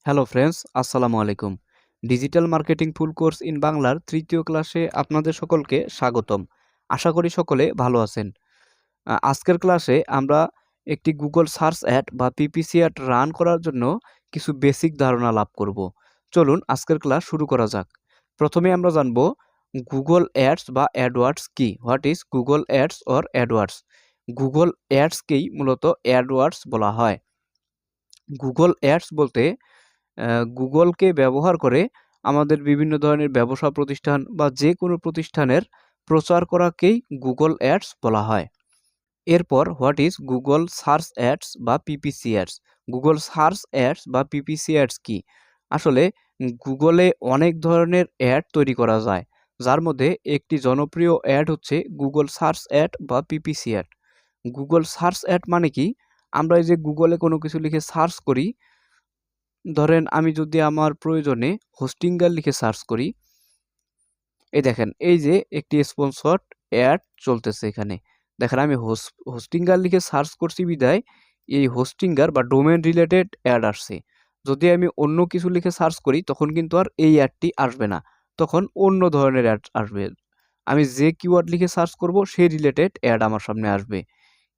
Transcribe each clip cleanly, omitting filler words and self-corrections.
Hello friends, আসসালামু আলাইকুম। Digital marketing full course in বাংলার তৃতীয় ক্লাসে আপনাদের সকলকে স্বাগতম। আশা করি সকলে ভালো আছেন। আজকের ক্লাসে আমরা একটি গুগল সার্চ অ্যাড বা পিপিসি অ্যাড রান করার জন্য কিছু বেসিক ধারণা লাভ করব। চলুন আজকের ক্লাস শুরু করা যাক। প্রথমে আমরা জানব গুগল অ্যাডস বা অ্যাডওয়ার্ডস কি। What is Google ads or AdWords? Google অ্যাডসকেই মূলত অ্যাডওয়ার্ডস বলা হয়। গুগল অ্যাডস বলতে গুগলকে ব্যবহার করে আমাদের বিভিন্ন ধরনের ব্যবসা প্রতিষ্ঠান বা যে কোনো প্রতিষ্ঠানের প্রচার করাকেই গুগল অ্যাডস বলা হয়। এরপর what is Google search ads বা PPC ads? Google search ads বা পিপিসি অ্যাডস কি? আসলে গুগলে অনেক ধরনের অ্যাড তৈরি করা যায়, যার মধ্যে একটি জনপ্রিয় অ্যাড হচ্ছে গুগল সার্চ অ্যাড বা PPC ad. Google search ad মানে কি? আমরা এই যে গুগলে কোনো কিছু লিখে সার্চ করি, ধরেন আমি যদি আমার প্রয়োজনে হোস্টিঙ্গার লিখে সার্চ করি, এই দেখেন এই যে একটি স্পন্সরড অ্যাড চলতেছে এখানে। দেখেন আমি হোস্টিঙ্গার লিখে সার্চ করছি বিধায় এই হোস্টিঙ্গার বা ডোমেন রিলেটেড অ্যাড আসছে। যদি আমি অন্য কিছু লিখে সার্চ করি তখন কিন্তু আর এই অ্যাডটি আসবে না, তখন অন্য ধরনের অ্যাড আসবে। আমি যে কিওয়ার্ড লিখে সার্চ করব সেই রিলেটেড অ্যাড আমার সামনে আসবে।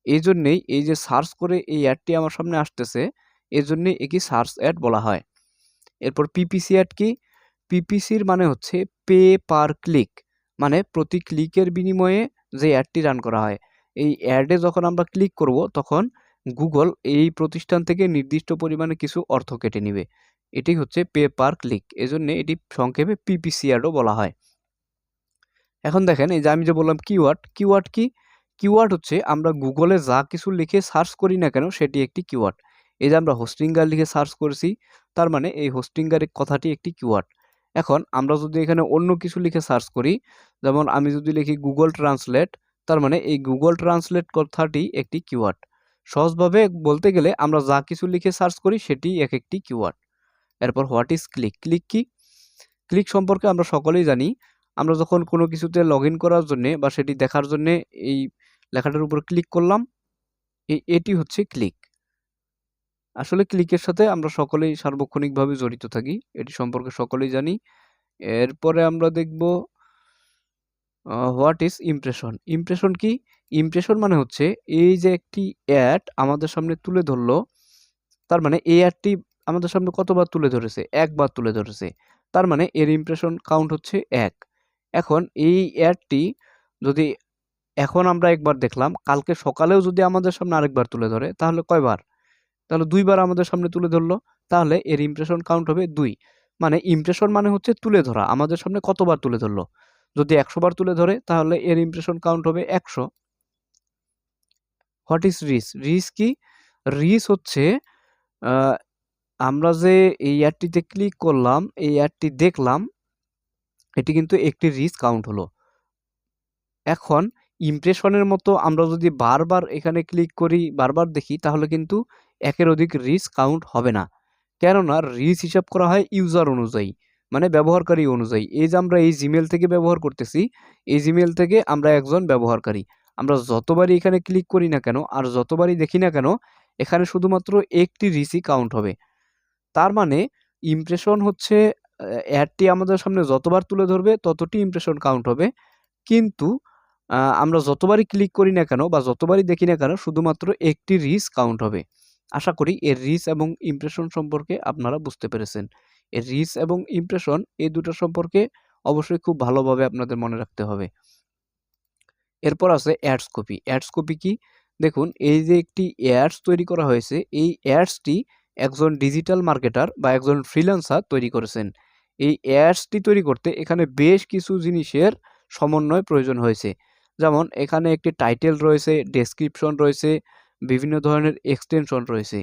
এই জন্যেই এই যে সার্চ করে এই অ্যাডটি আমার সামনে আসতেছে, এজন্যই একে সার্চ অ্যাড বলা হয়। এরপর পিপিসি অ্যাড কি? পিপিসির মানে হচ্ছে পে পার ক্লিক, মানে প্রতি ক্লিকের বিনিময়ে যে অ্যাডটি রান করা হয়। এই অ্যাডে যখন আমরা ক্লিক করব তখন গুগল এই প্রতিষ্ঠান থেকে নির্দিষ্ট পরিমাণে কিছু অর্থ কেটে নিবে। এটি হচ্ছে পে পার ক্লিক, এজন্য এটি সংক্ষেপে পিপিসি অ্যাডও বলা হয়। এখন দেখেন এই যে আমি যে বললাম কিওয়ার্ড, কিওয়ার্ড কি? কিওয়ার্ড হচ্ছে আমরা গুগলে যা কিছু লিখে সার্চ করি না কেন সেটি একটি কিওয়ার্ড। এই যে আমরা হোস্টিঙ্গার লিখে সার্চ করেছি, তার মানে এই হোস্টিঙ্গারের কথাটি একটি কিওয়ার্ড। এখন আমরা যদি এখানে অন্য কিছু লিখে সার্চ করি, যেমন আমি যদি লিখি গুগল ট্রান্সলেট, তার মানে এই গুগল ট্রান্সলেট কথাটি একটি কিওয়ার্ড। সহজভাবে বলতে গেলে আমরা যা কিছু লিখে সার্চ করি সেটি এক একটি কিওয়ার্ড। এরপর হোয়াট ইজ ক্লিক? ক্লিক কি? ক্লিক সম্পর্কে আমরা সকলেই জানি। আমরা যখন কোনো কিছুতে লগইন করার জন্যে বা সেটি দেখার জন্যে এই লেখাটার উপর ক্লিক করলাম, এটি হচ্ছে ক্লিক। আসলে ক্লিকের সাথে আমরা সকলেই সার্বক্ষণিকভাবে জড়িত থাকি। এটি সম্পর্কে সকলেই জানি। এরপরে আমরা দেখব হোয়াট ইজ ইমপ্রেশন? ইমপ্রেশন কি? ইমপ্রেশন মানে হচ্ছে এই যে একটি অ্যাড আমাদের সামনে তুলে ধরলো, তার মানে এই অ্যাডটি আমাদের সামনে কতবার তুলে ধরেছে? একবার তুলে ধরেছে। তার মানে এর ইমপ্রেশন কাউন্ট হচ্ছে ১। এখন এই অ্যাডটি যদি এখন আমরা একবার দেখলাম, কালকে সকালেও যদি আমাদের সামনে আরেকবার তুলে ধরে তাহলে কয়বার? তাহলে ২ বার আমাদের সামনে তুলে ধরলো। তাহলে এর ইমপ্রেশন কাউন্ট হবে ২। মানে ইমপ্রেশন মানে হচ্ছে তুলে ধরা। আমাদের সামনে কতবার তুলে ধরলো? যদি ১০০ বার তুলে ধরে তাহলে এর ইমপ্রেশন কাউন্ট হবে ১০০। What is reach? রিচ কি? রিচ হচ্ছে আ আমরা যে এই অ্যাডটিতে ক্লিক করলাম, এই অ্যাডটি দেখলাম, এটি কিন্তু একটি রিচ কাউন্ট হলো। এখন ইমপ্রেশনের মতো আমরা যদি বারবার এখানে ক্লিক করি, বারবার দেখি তাহলে কিন্তু একের অধিক রিচ কাউন্ট হবে না। কেননা রিচ হিসাব করা হয় ইউজার অনুযায়ী, মানে ব্যবহারকারী অনুযায়ী। এই যে আমরা এই জিমেইল থেকে ব্যবহার করতেছি, এই জিমেইল থেকে আমরা একজন ব্যবহারকারী। আমরা যতবারই এখানে ক্লিক করি না কেন আর যতবারই দেখি না কেন, এখানে শুধুমাত্র একটি রিচই কাউন্ট হবে। তার মানে ইমপ্রেশন হচ্ছে অ্যাডটি আমাদের সামনে যতবার তুলে ধরবে ততটি ইমপ্রেশন কাউন্ট হবে। কিন্তু আমরা যতবারই ক্লিক করি না কেন বা যতবারই দেখি না কেন শুধুমাত্র একটি রিচ কাউন্ট হবে। আশা করি এর রিচ এবং ইমপ্রেশন সম্পর্কে আপনারা বুঝতে পেরেছেন। এর রিচ এবং ইমপ্রেশন এই দুটো সম্পর্কে অবশ্যই খুব ভালোভাবে আপনাদের মনে রাখতে হবে। এরপর আছে অ্যাডস কপি। অ্যাডস কপি কি? দেখুন এই যে একটি অ্যাডস তৈরি করা হয়েছে, এই অ্যাডসটি একজন ডিজিটাল মার্কেটার বা একজন ফ্রিল্যান্সার তৈরি করেছেন। এই অ্যাডসটি তৈরি করতে এখানে বেশ কিছু জিনিসের সমন্বয় প্রয়োজন হয়েছে। যেমন এখানে একটি টাইটেল রয়েছে, ডেসক্রিপশন রয়েছে, বিভিন্ন ধরনের এক্সটেনশন রয়েছে।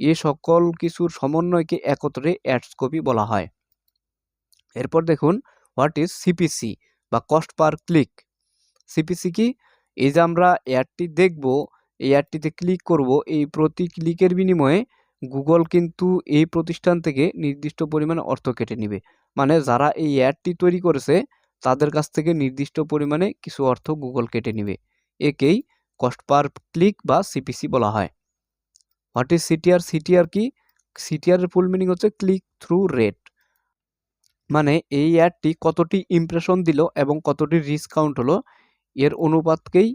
এ সকল কিছুর সমন্বয়কে একত্রে অ্যাডস কপি বলা হয়। এরপর দেখুন হোয়াট ইজ সিপিসি বা কস্ট পার ক্লিক। সিপিসি কি? এই যে আমরা অ্যাডটি দেখব, এই অ্যাডটিতে ক্লিক করব, এই প্রতি ক্লিকের বিনিময়ে গুগল কিন্তু এই প্রতিষ্ঠান থেকে নির্দিষ্ট পরিমাণে অর্থ কেটে নিবে। মানে যারা এই অ্যাডটি তৈরি করেছে তাদের কাছ থেকে নির্দিষ্ট পরিমাণে কিছু অর্থ গুগল কেটে নিবে। একেই কস্ট পার ক্লিক বা সিপিসি বলা হয়। What is CTR? সিটিআর কি? সিটিআর এর ফুল মিনিং হচ্ছে ক্লিক থ্রু রেট, মানে এই অ্যাডটি কতটি ইমপ্রেশন দিল এবং কতটি রিচ কাউন্ট হলো এর অনুপাতকেই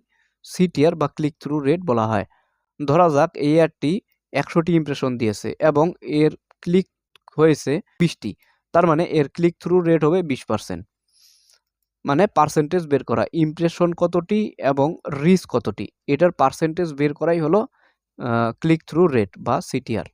সিটিআর বা ক্লিক থ্রু রেট বলা হয়। ধরা যাক এই অ্যাডটি 100টি ইমপ্রেশন দিয়েছে এবং এর ক্লিক হয়েছে 20টি, তার মানে এর ক্লিক থ্রু রেট হবে 20%। মানে পার্সেন্টেজ বের করা, ইমপ্রেশন কতটি এবং রিচ কতটি, এটার পার্সেন্টেজ বের করাই হলো ক্লিক থ্রু রেট বা সিটিআর।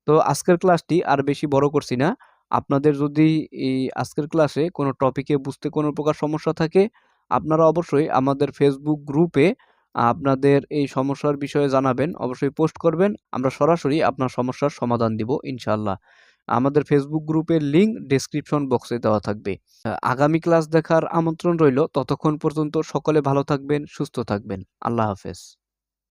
তো আজকের ক্লাসটি আর বেশি বড় করছি না। আপনাদের যদি এই আজকের ক্লাসে কোনো টপিকে বুঝতে কোনো প্রকার সমস্যা থাকে, আপনারা অবশ্যই আমাদের ফেসবুক গ্রুপে আপনাদের এই সমস্যার বিষয়ে জানাবেন, অবশ্যই পোস্ট করবেন। আমরা সরাসরি আপনার সমস্যার সমাধান দিব ইনশাআল্লাহ। আমাদের ফেসবুক গ্রুপের লিংক ডেসক্রিপশন বক্সে দেওয়া থাকবে। আগামী ক্লাস দেখার আমন্ত্রণ রইল। ততক্ষণ পর্যন্ত সকলে ভালো থাকবেন, সুস্থ থাকবেন। আল্লাহ হাফেজ।